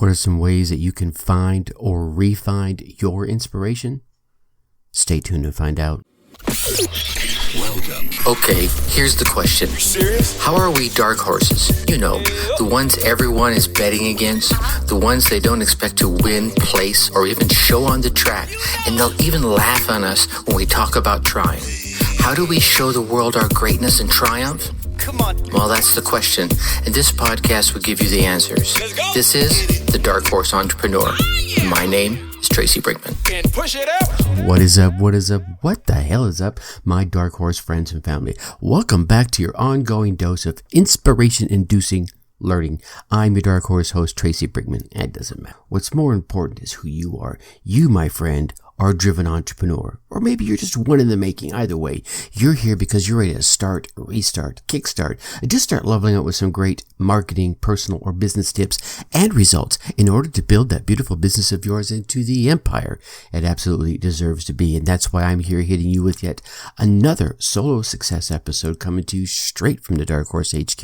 What are some ways that you can find or re-find your inspiration? Stay tuned to find out. Welcome. Okay, here's the question. You serious? How are we dark horses? You know, the ones everyone is betting against, the ones they don't expect to win, place, or even show on the track, and they'll even laugh on us when we talk about trying. How do we show the world our greatness and triumph? Come on. Well, that's the question, and this podcast will give you the answers. This is The Dark Horse Entrepreneur. My name is Tracy Brinkman. And push it up. What is up? What is up? What the hell is up, my Dark Horse friends and family? Welcome back to your ongoing dose of inspiration-inducing learning. I'm your Dark Horse host, Tracy Brinkman. It doesn't matter. What's more important is who you are. You, my friend, are a driven entrepreneur. Or maybe you're just one in the making. Either way, you're here because you're ready to start, restart, kickstart, and just start leveling up with some great marketing, personal, or business tips and results in order to build that beautiful business of yours into the empire it absolutely deserves to be. And that's why I'm here hitting you with yet another solo success episode coming to you straight from the Dark Horse HQ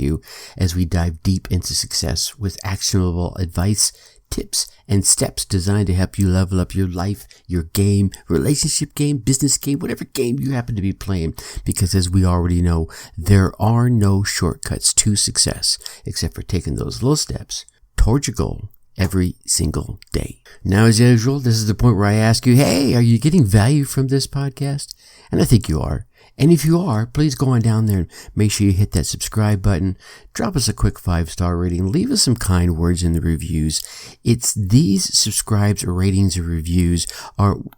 as we dive deep into success with actionable advice, tips, and steps designed to help you level up your life, your game, relationship game, business game, whatever game you happen to be playing. Because as we already know, there are no shortcuts to success except for taking those little steps towards your goal every single day. Now, as usual, this is the point where I ask you, hey, are you getting value from this podcast? And I think you are. And if you are, please go on down there and make sure you hit that subscribe button. Drop us a quick 5-star rating. Leave us some kind words in the reviews. It's these subscribes or ratings or reviews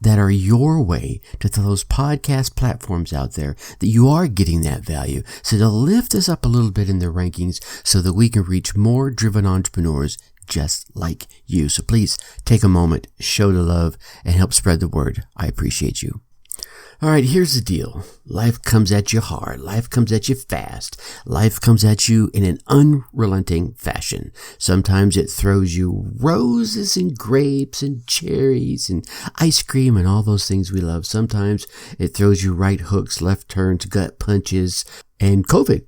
that are your way to tell those podcast platforms out there that you are getting that value. So to lift us up a little bit in the rankings so that we can reach more driven entrepreneurs just like you. So please take a moment, show the love, and help spread the word. I appreciate you. All right, here's the deal. Life comes at you hard. Life comes at you fast. Life comes at you in an unrelenting fashion. Sometimes it throws you roses and grapes and cherries and ice cream and all those things we love. Sometimes it throws you right hooks, left turns, gut punches, and COVID,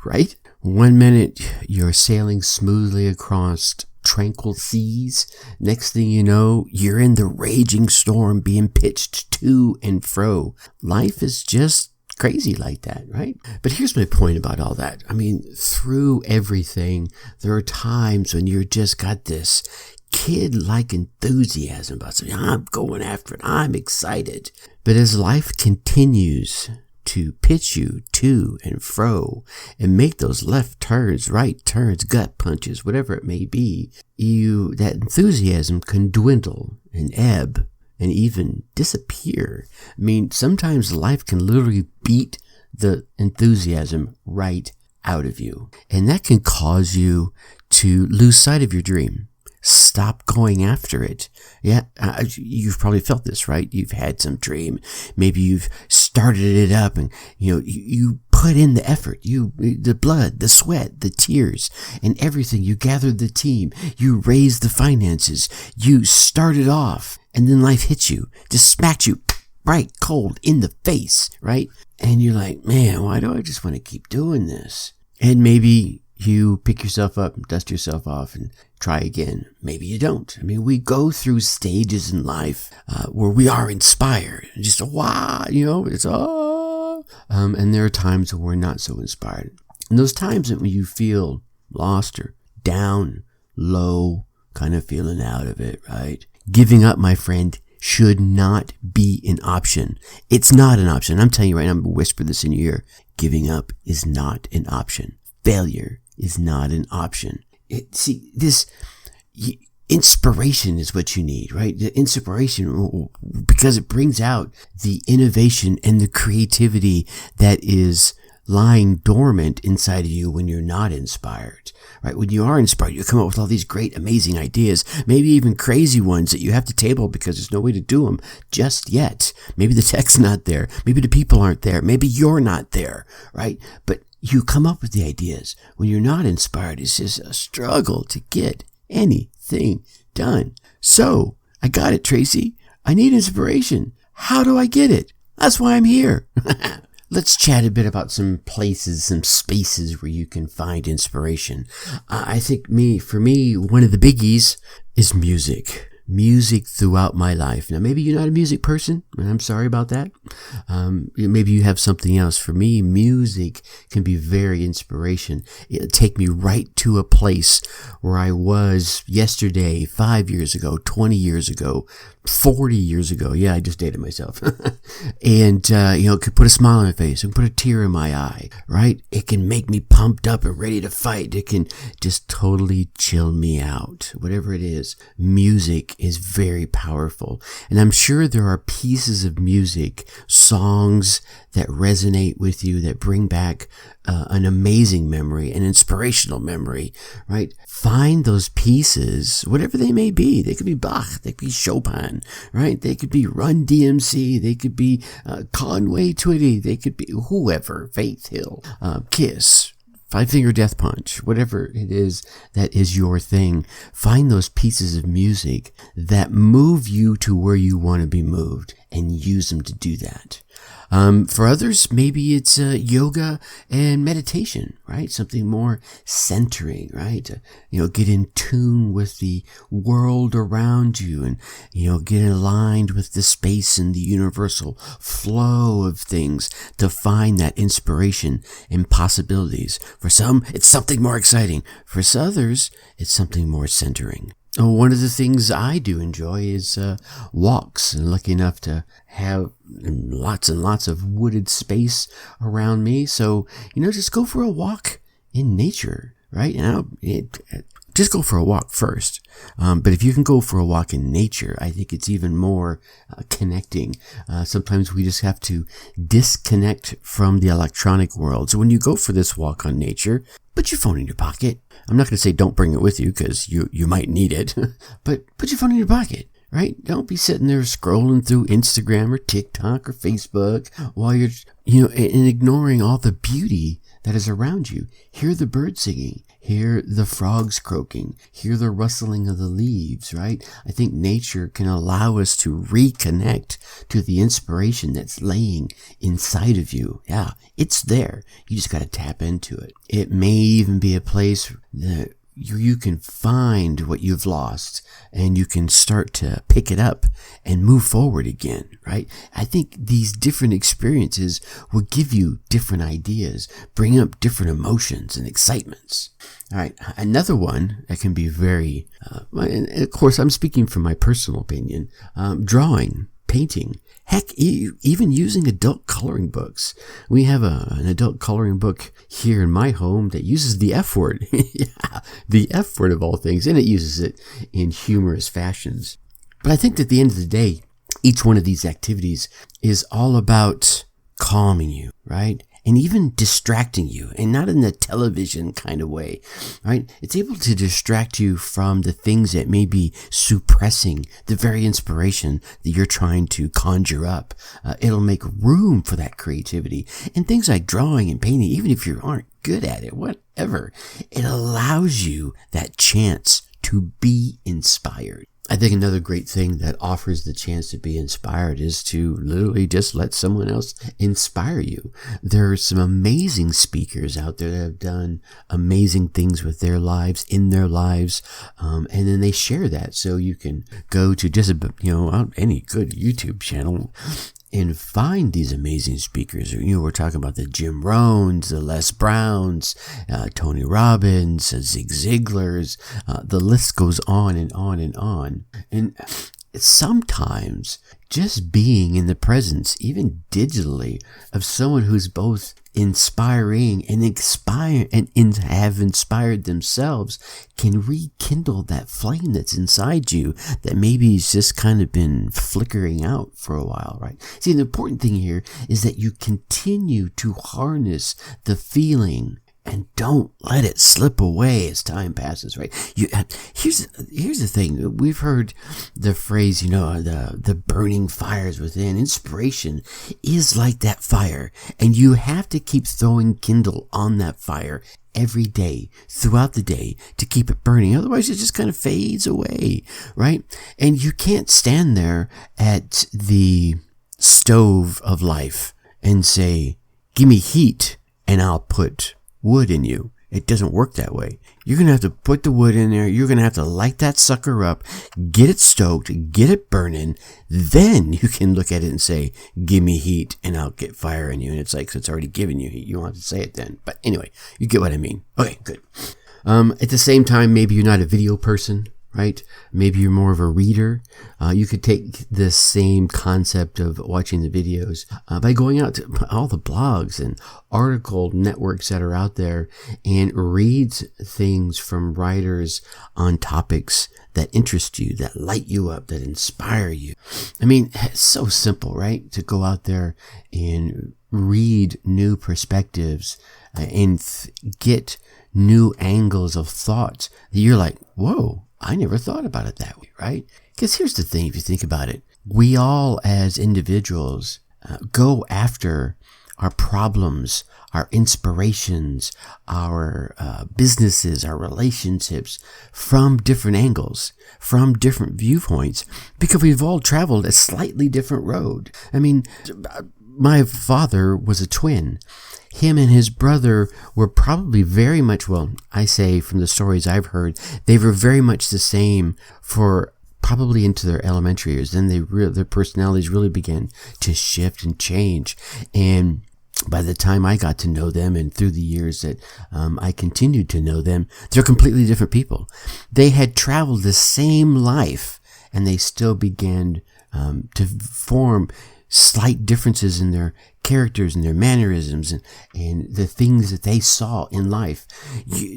right? 1 minute you're sailing smoothly across tranquil seas. Next thing you know, you're in the raging storm being pitched to and fro. Life is just crazy like that, right? But here's my point about all that. I mean, through everything, there are times when you're just got this kid-like enthusiasm about something. I'm going after it. I'm excited. But as life continues to pitch you to and fro and make those left turns, right turns, gut punches, whatever it may be, that enthusiasm can dwindle and ebb and even disappear. I mean, sometimes life can literally beat the enthusiasm right out of you. And that can cause you to lose sight of your dream. Stop going after it. Yeah, you've probably felt this, right? You've had some dream. Maybe you've started it up and, you put in the effort, the blood, the sweat, the tears, and everything. You gathered the team. You raised the finances. You started off, and then life hits you, just smacked you right cold in the face, right? And you're like, man, why do I just want to keep doing this? And maybe you pick yourself up and dust yourself off and try again. Maybe you don't. I mean, we go through stages in life where we are inspired. Just wow, it's and there are times when we're not so inspired. And those times when you feel lost or down, low, kind of feeling out of it, right? Giving up, my friend, should not be an option. It's not an option. I'm telling you right now, I'm going to whisper this in your ear. Giving up is not an option. Failure is not an option. Inspiration is what you need, right? The inspiration, because it brings out the innovation and the creativity that is lying dormant inside of you when you're not inspired, right? When you are inspired, you come up with all these great, amazing ideas, maybe even crazy ones that you have to table because there's no way to do them just yet. Maybe the tech's not there. Maybe the people aren't there. Maybe you're not there, right? But you come up with the ideas. When you're not inspired, it's just a struggle to get anything done. So, I got it, Tracy. I need inspiration. How do I get it? That's why I'm here. let's chat a bit about some places, some spaces where you can find inspiration. I think for me, one of the biggies is music. Music throughout my life. Now, maybe you're not a music person, and I'm sorry about that. Maybe you have something else. For me, music can be very inspiration. It'll take me right to a place where I was yesterday, 5 years ago, 20 years ago, 40 years ago. Yeah, I just dated myself. And, it could put a smile on my face and put a tear in my eye, right? It can make me pumped up and ready to fight. It can just totally chill me out. Whatever it is, music is very powerful. And I'm sure there are pieces of music, songs that resonate with you, that bring back an amazing memory, an inspirational memory, right? Find those pieces, whatever they may be. They could be Bach, they could be Chopin, right? They could be Run DMC, they could be Conway Twitty, they could be whoever, Faith Hill, Kiss, Five Finger Death Punch, whatever it is that is your thing. Find those pieces of music that move you to where you want to be moved and use them to do that. For others, maybe it's yoga and meditation, right? Something more centering, right? Get in tune with the world around you and, get aligned with the space and the universal flow of things to find that inspiration and possibilities. For some, it's something more exciting. For others, it's something more centering. One of the things I do enjoy is walks, and lucky enough to have lots and lots of wooded space around me. So, just go for a walk in nature, right? Just go for a walk first. But if you can go for a walk in nature, I think it's even more connecting. Sometimes we just have to disconnect from the electronic world. So when you go for this walk on nature, put your phone in your pocket. I'm not going to say don't bring it with you because you might need it, but put your phone in your pocket, right? Don't be sitting there scrolling through Instagram or TikTok or Facebook while you're, and ignoring all the beauty that is around you. Hear the birds singing, hear the frogs croaking, hear the rustling of the leaves, right? I think nature can allow us to reconnect to the inspiration that's laying inside of you. Yeah, it's there. You just got to tap into it. It may even be a place that you can find what you've lost and you can start to pick it up and move forward again, right? I think these different experiences will give you different ideas, bring up different emotions and excitements. All right. Another one that can be very, and of course, I'm speaking from my personal opinion, drawing, painting, heck, even using adult coloring books. We have an adult coloring book here in my home that uses the F word. Yeah, the F word of all things, and it uses it in humorous fashions. But I think that at the end of the day, each one of these activities is all about calming you, right? And even distracting you, and not in the television kind of way, right? It's able to distract you from the things that may be suppressing the very inspiration that you're trying to conjure up. It'll make room for that creativity. And things like drawing and painting, even if you aren't good at it, whatever, it allows you that chance to be inspired. I think another great thing that offers the chance to be inspired is to literally just let someone else inspire you. There are some amazing speakers out there that have done amazing things with their lives, in their lives, and then they share that. So you can go to just any good YouTube channel and find these amazing speakers. We're talking about the Jim Rohns, the Les Browns, Tony Robbins, Zig Ziglar's, the list goes on and on and on. And sometimes just being in the presence, even digitally, of someone who's both inspiring and have inspired themselves can rekindle that flame that's inside you that maybe has just kind of been flickering out for a while, right? See, the important thing here is that you continue to harness the feeling and don't let it slip away as time passes, right? Here's the thing. We've heard the phrase, the burning fires within. Inspiration is like that fire, and you have to keep throwing kindle on that fire every day, throughout the day, to keep it burning. Otherwise, it just kind of fades away, right? And you can't stand there at the stove of life and say, give me heat and I'll put wood in you. It doesn't work that way. You're going to have to put the wood in there. You're going to have to light that sucker up, get it stoked, get it burning. Then you can look at it and say, give me heat and I'll get fire in you. And it's like, so it's already giving you heat. You don't have to say it then. But anyway, you get what I mean. Okay, good. At the same time, maybe you're not a video person, right? Maybe you're more of a reader. You could take this same concept of watching the videos by going out to all the blogs and article networks that are out there and read things from writers on topics that interest you, that light you up, that inspire you. I mean, it's so simple, right? To go out there and read new perspectives and get new angles of thought that you're like, whoa, I never thought about it that way, right? Because here's the thing, if you think about it, we all as individuals go after our problems, our inspirations, our businesses, our relationships from different angles, from different viewpoints, because we've all traveled a slightly different road. I mean, my father was a twin. Him and his brother were probably very much, well, I say from the stories I've heard, they were very much the same for probably into their elementary years. Then their personalities really began to shift and change. And by the time I got to know them and through the years that I continued to know them, they're completely different people. They had traveled the same life and they still began to form slight differences in their characters and their mannerisms and the things that they saw in life.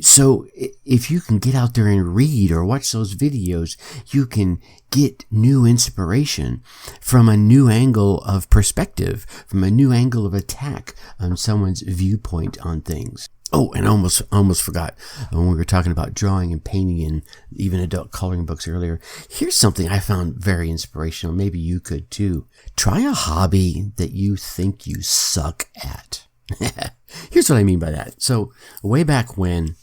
So if you can get out there and read or watch those videos, you can get new inspiration from a new angle of perspective, from a new angle of attack on someone's viewpoint on things. Oh, and I almost forgot when we were talking about drawing and painting and even adult coloring books earlier. Here's something I found very inspirational. Maybe you could too. Try a hobby that you think you suck at. Here's what I mean by that. So way back when,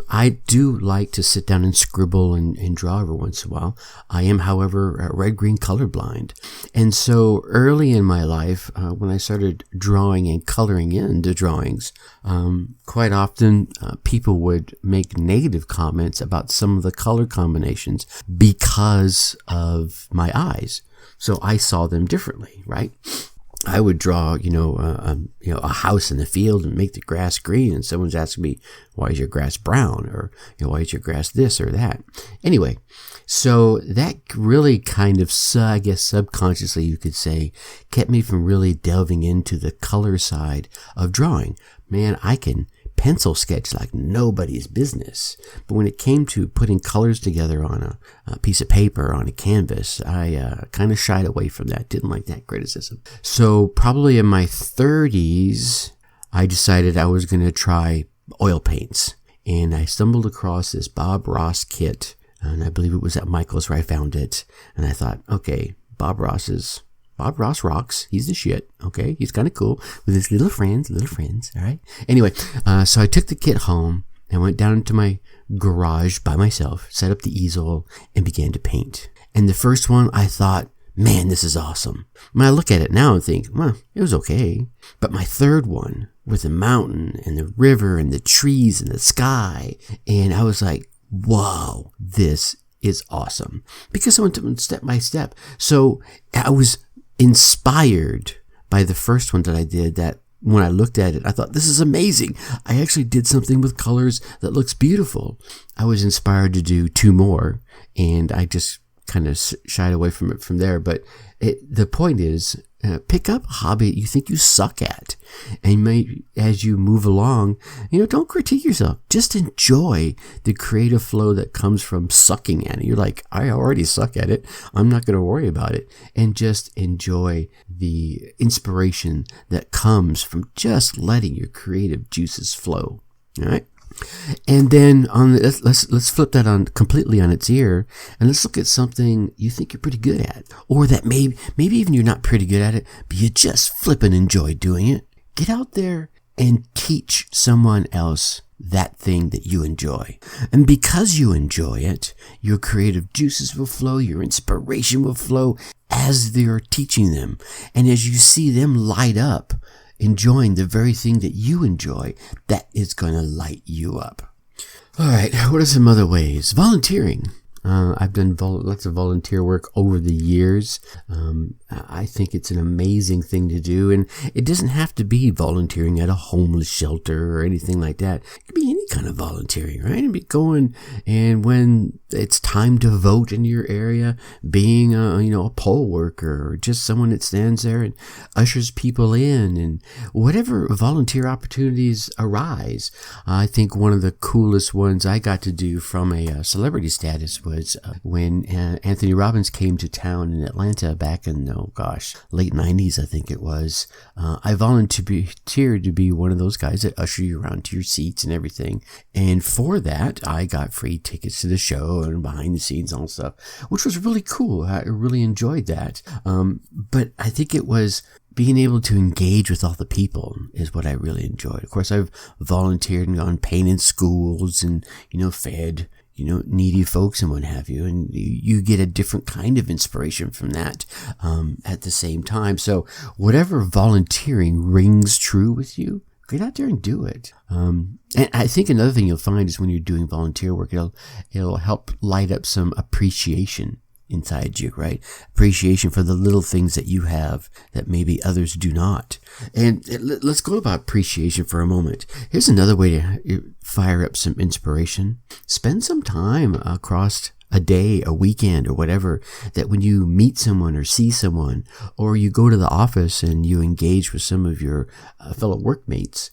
I do like to sit down and scribble and draw every once in a while. I am, however, red-green colorblind. And so early in my life, when I started drawing and coloring into drawings, quite often people would make negative comments about some of the color combinations because of my eyes. So I saw them differently, right? I would draw, a house in the field and make the grass green, and someone's asking me, why is your grass brown? Or, why is your grass this or that? Anyway, so that really kind of, I guess subconsciously you could say, kept me from really delving into the color side of drawing. Man, I can pencil sketch like nobody's business. But when it came to putting colors together on a piece of paper, on a canvas, I kind of shied away from that. Didn't like that criticism. So probably in my 30s, I decided I was going to try oil paints. And I stumbled across this Bob Ross kit. And I believe it was at Michael's where I found it. And I thought, okay, Bob Ross rocks. He's the shit. Okay. He's kind of cool with his little friends. All right. Anyway, so I took the kit home and went down into my garage by myself, set up the easel and began to paint. And the first one I thought, man, this is awesome. When I look at it now and think, well, it was okay. But my third one with the mountain and the river and the trees and the sky. And I was like, wow, this is awesome. Because I went step by step. So I was inspired by the first one that I did, that when I looked at it, I thought, this is amazing. I actually did something with colors that looks beautiful. I was inspired to do two more, and I just kind of shied away from it from there. But the point is, pick up a hobby you think you suck at, and as you move along, don't critique yourself. Just enjoy the creative flow that comes from sucking at it. You're like, I already suck at it. I'm not going to worry about it, and just enjoy the inspiration that comes from just letting your creative juices flow. All right. And then let's flip that on completely on its ear, and let's look at something you think you're pretty good at, or that maybe even you're not pretty good at it, but you just flippin' enjoy doing it. Get out there and teach someone else that thing that you enjoy. And because you enjoy it, your creative juices will flow, your inspiration will flow as they're teaching them. And as you see them light up enjoying the very thing that you enjoy, that is going to light you up. All right, what are some other ways? Volunteering. I've done lots of volunteer work over the years. I think it's an amazing thing to do, and it doesn't have to be volunteering at a homeless shelter or anything like that. It could be any kind of volunteering, right? And be going, and when it's time to vote in your area, being a poll worker or just someone that stands there and ushers people in, and whatever volunteer opportunities arise. I think one of the coolest ones I got to do from a celebrity status was when Anthony Robbins came to town in Atlanta back in, late 90s, I think it was. I volunteered to be one of those guys that usher you around to your seats and everything. And for that, I got free tickets to the show and behind the scenes and all stuff, which was really cool. I really enjoyed that. But I think it was being able to engage with all the people is what I really enjoyed. Of course, I've volunteered and gone painting schools and, fed needy folks and what have you. And you get a different kind of inspiration from that at the same time. So whatever volunteering rings true with you, get out there and do it. And I think another thing you'll find is when you're doing volunteer work, it'll help light up some appreciation inside you, right? Appreciation for the little things that you have that maybe others do not. And let's go about appreciation for a moment. Here's another way to fire up some inspiration. Spend some time across a day, a weekend, or whatever, that when you meet someone or see someone, or you go to the office and you engage with some of your fellow workmates,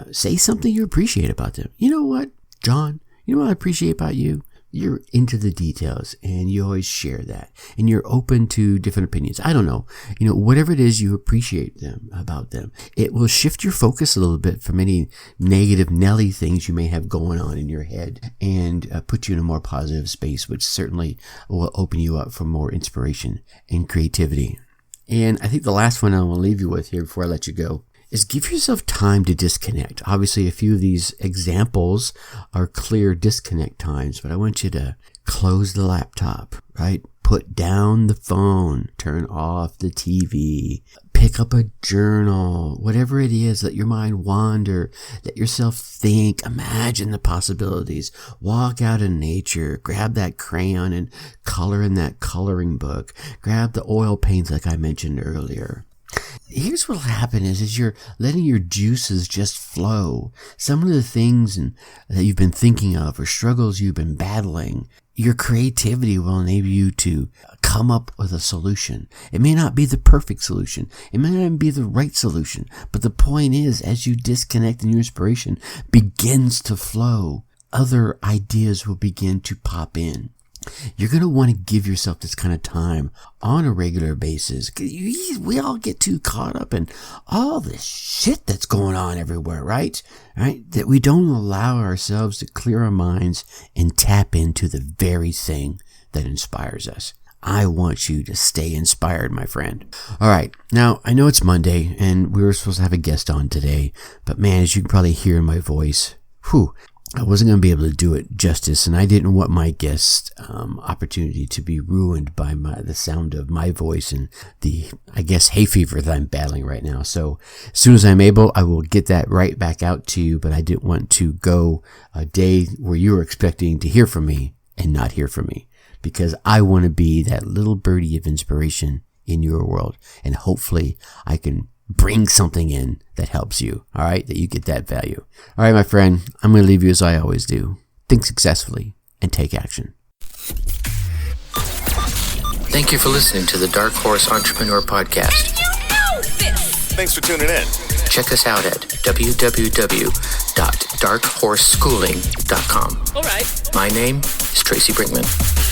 say something you appreciate about them. You know what, John? You know what I appreciate about you? You're into the details and you always share that, and you're open to different opinions. I don't know, whatever it is you appreciate about them, it will shift your focus a little bit from any negative Nelly things you may have going on in your head and put you in a more positive space, which certainly will open you up for more inspiration and creativity. And I think the last one I want to leave you with here before I let you go is give yourself time to disconnect. Obviously, a few of these examples are clear disconnect times, but I want you to close the laptop, right? Put down the phone, turn off the TV, pick up a journal, whatever it is, let your mind wander, let yourself think, imagine the possibilities, walk out in nature, grab that crayon and color in that coloring book, grab the oil paints like I mentioned earlier. Here's what'll happen is you're letting your juices just flow. Some of the things that you've been thinking of or struggles you've been battling, your creativity will enable you to come up with a solution. It may not be the perfect solution. It may not even be the right solution. But the point is, as you disconnect and your inspiration begins to flow, other ideas will begin to pop in. You're going to want to give yourself this kind of time on a regular basis. We all get too caught up in all this shit that's going on everywhere, right? That we don't allow ourselves to clear our minds and tap into the very thing that inspires us. I want you to stay inspired, my friend. All right. Now, I know it's Monday and we were supposed to have a guest on today, but man, as you can probably hear in my voice, I wasn't going to be able to do it justice, and I didn't want my guest opportunity to be ruined by the sound of my voice and the, hay fever that I'm battling right now. So as soon as I'm able, I will get that right back out to you, but I didn't want to go a day where you were expecting to hear from me and not hear from me, because I want to be that little birdie of inspiration in your world, and hopefully I can bring something in that helps you, all right, that you get that value. All right, my friend, I'm going to leave you as I always do. Think successfully and take action. Thank you for listening to the Dark Horse Entrepreneur Podcast. Thanks for tuning in. Check us out at www.darkhorseschooling.com. All right. My name is Tracy Brinkman.